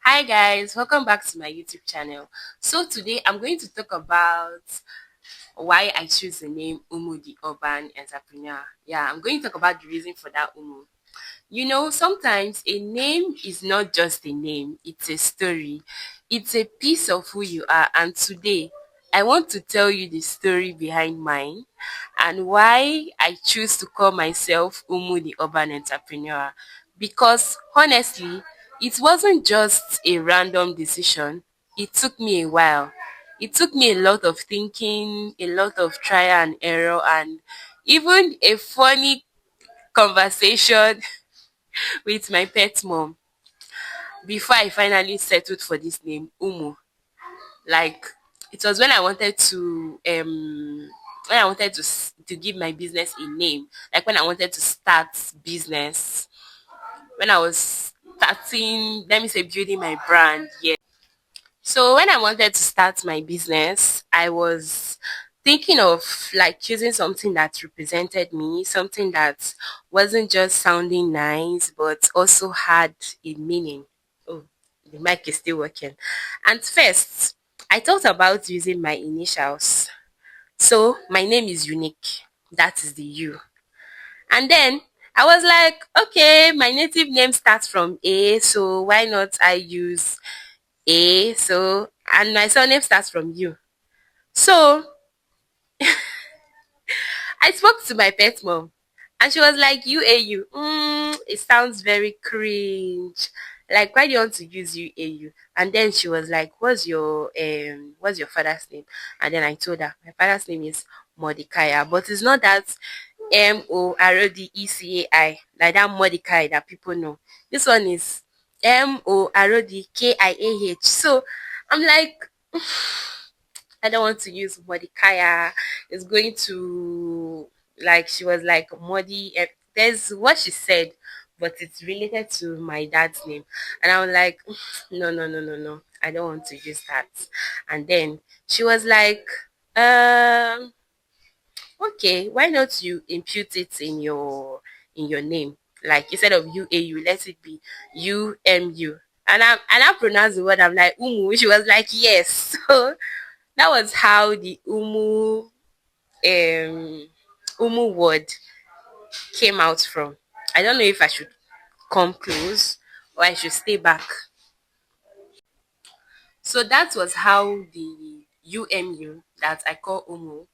Hi guys, welcome back to my YouTube channel. So today I'm going to talk about why I choose the name Umu the Urban Entrepreneur. Yeah, I'm going to talk about the reason for that Umu. Sometimes a name is not just a name, it's a story. It's a piece of who you are. And today, I want to tell you the story behind mine and why I choose to call myself Umu the Urban Entrepreneur. Because honestly, it wasn't just a random decision, it took me a while. It took me a lot of thinking, a lot of trial and error, and even a funny conversation with my pet mom before I finally settled for this name, Umu. Like it was when I wanted to give my business a name. Like when I wanted to start business, when I was starting, let me say building my brand. Yeah. So when I wanted to start my business, I was thinking of like choosing something that represented me, something that wasn't just sounding nice, but also had a meaning. Oh, the mic is still working. And first, I thought about using my initials. So my name is Unique. That is the U. And then I was like, okay, my native name starts from A, so why not I use A? So, and my surname starts from U. So I spoke to my pet mom and she was like, UAU, it sounds very cringe. Like, why do you want to use UAU? And then she was like, what's your father's name? And then I told her, my father's name is Mordecai, but it's not that Morodecai, like that Mordecai that people know. This one is Morodkiah. So I'm like, I don't want to use Mordecai. It's going to like she was like Modi. There's what she said, but it's related to my dad's name, and I was like, no, no, no, no, no. I don't want to use that. And then she was like, um, okay, why not you impute it in your name? Like instead of UAU, let it be UMU. And I pronounced the word. I'm like Umu. She was like yes. So that was how the Umu word came out from. I don't know if I should come close or I should stay back. So that was how the UMU that I call Umu,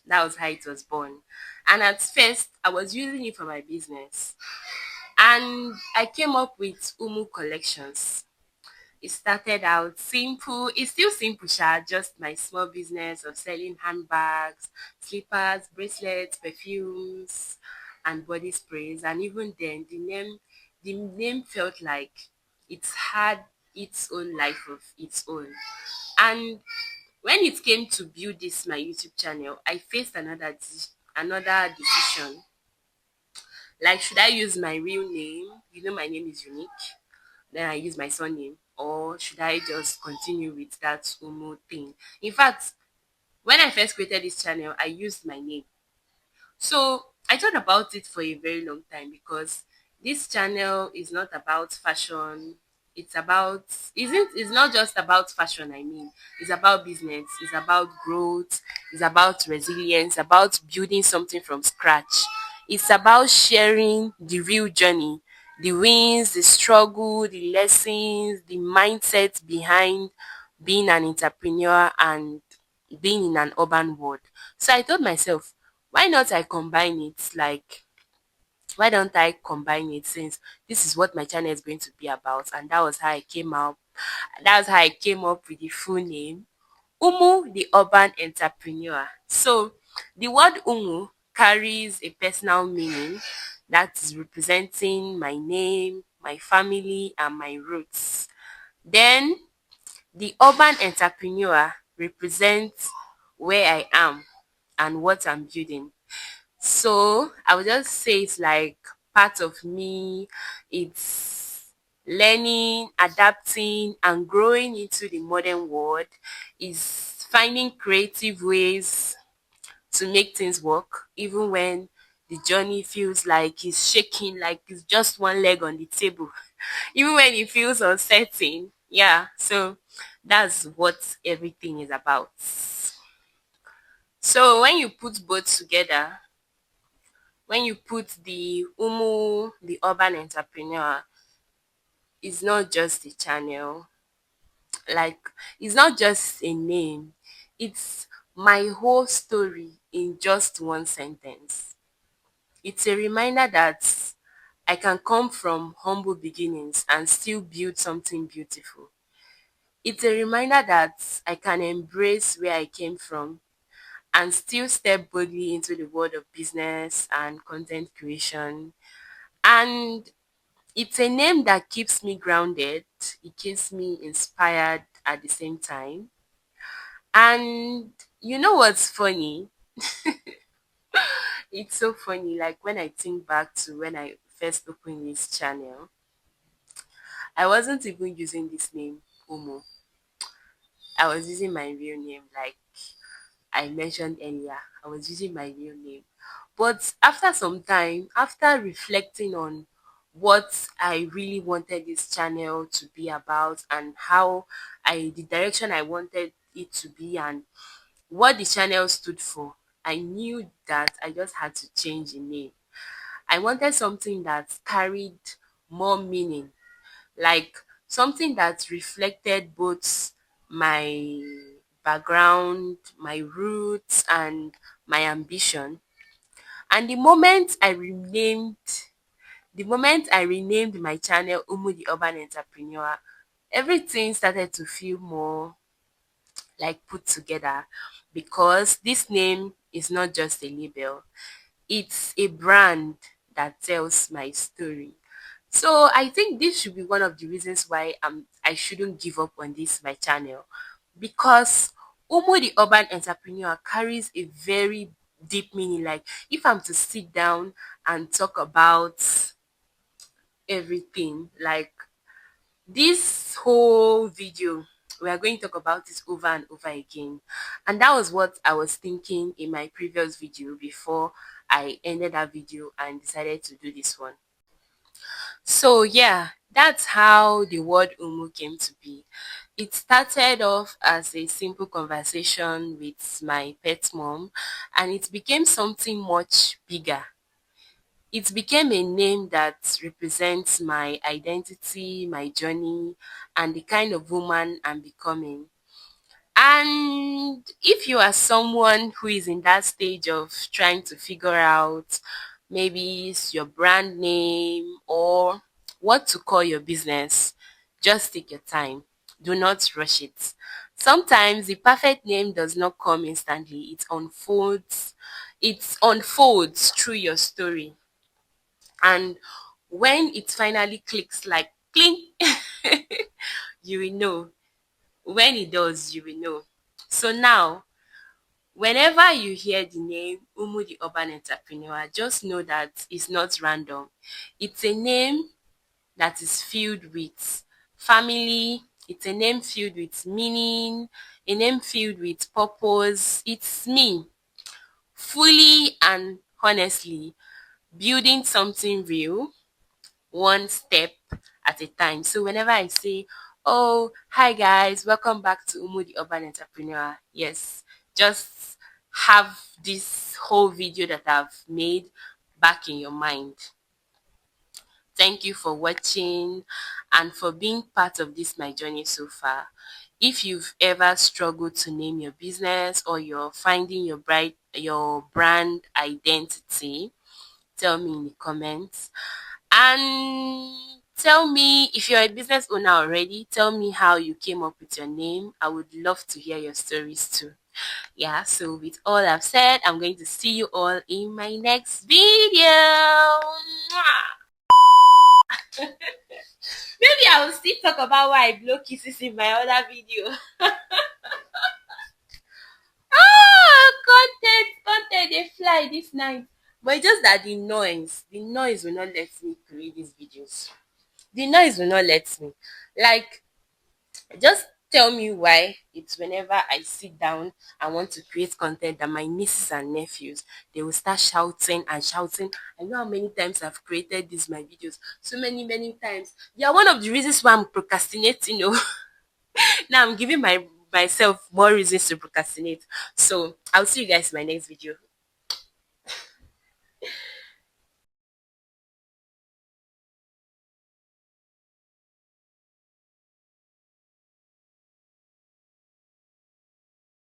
that was how it was born. And at first, I was using it for my business. And I came up with Umu collections. It started out simple. It's still simple, just my small business of selling handbags, slippers, bracelets, perfumes, and body sprays. And even then, the name felt like it had its own life of its own. And when it came to build this my YouTube channel, I faced another decision. Like, should I use my real name? My name is Unique. Then I use my surname, or should I just continue with that Umu thing? In fact, when I first created this channel, I used my name. So I thought about it for a very long time because this channel is not about fashion. It's not just about fashion, I mean. It's about business, it's about growth, it's about resilience, about building something from scratch. It's about sharing the real journey, the wins, the struggle, the lessons, the mindset behind being an entrepreneur and being in an urban world. So I told myself, why not I combine it? Like, why don't I combine it since this is what my channel is going to be about? And that was how I came out. That was how I came up with the full name, Umu the Urban Entrepreneur. So the word Umu carries a personal meaning that is representing my name, my family, and my roots. Then the urban entrepreneur represents where I am and what I'm building. So I would just say it's like part of me. It's learning, adapting, and growing into the modern world. Is finding creative ways to make things work, even when the journey feels like it's shaking, like it's just one leg on the table. Even when it feels uncertain, Yeah, so that's what everything is about. So when you put both together, when you put the Umu, the urban entrepreneur, it's not just a channel, like it's not just a name, it's my whole story in just one sentence. It's a reminder that I can come from humble beginnings and still build something beautiful. It's a reminder that I can embrace where I came from and still step boldly into the world of business and content creation. And it's a name that keeps me grounded, it keeps me inspired at the same time. And you know what's funny? It's so funny. Like when I think back to when I first opened this channel, I wasn't even using this name, Umu. I was using my real name, like I mentioned earlier. I was using my real name. But after some time, after reflecting on what I really wanted this channel to be about and how the direction I wanted it to be and what the channel stood for, I knew that I just had to change the name. I wanted something that carried more meaning, like something that reflected both my background, my roots, and my ambition. And the moment I renamed my channel Umu the Urban Entrepreneur, everything started to feel more like put together because this name is not just a label, it's a brand that tells my story. So I think this should be one of the reasons why I shouldn't give up on this my channel, because Umu the Urban Entrepreneur carries a very deep meaning. Like if I'm to sit down and talk about everything, like this whole video, we are going to talk about it over and over again. And that was what I was thinking in my previous video before I ended that video and decided to do this one. So yeah, that's how the word Umu came to be. It started off as a simple conversation with my pet mom, and it became something much bigger. It became a name that represents my identity, my journey, and the kind of woman I'm becoming. And if you are someone who is in that stage of trying to figure out maybe it's your brand name or what to call your business, just take your time. Do not rush it. Sometimes the perfect name does not come instantly. It unfolds. It unfolds through your story. And when it finally clicks like clink, you will know. When it does, you will know. So now, whenever you hear the name Umu the Urban Entrepreneur, just know that it's not random. It's a name that is filled with family, it's a name filled with meaning, a name filled with purpose. It's me, fully and honestly, building something real, one step at a time. So whenever I say, "Oh, hi guys, welcome back to Umu the Urban Entrepreneur," yes, just have this whole video that I've made back in your mind. Thank you for watching and for being part of this my journey so far. If you've ever struggled to name your business or you're finding your brand identity, tell me in the comments. And tell me, if you're a business owner already, tell me how you came up with your name. I would love to hear your stories too. Yeah, so with all I've said, I'm going to see you all in my next video. Mwah! Maybe I will still talk about why I blow kisses in my other video. Content, they fly this night. But it's just that the noise will not let me create these videos. The noise will not let me. Like, just tell me why it's whenever I sit down and want to create content that my nieces and nephews, they will start shouting and shouting. I know how many times I've created these my videos. So many times. They are one of the reasons why I'm procrastinating. Now I'm giving myself more reasons to procrastinate. So I'll see you guys in my next video.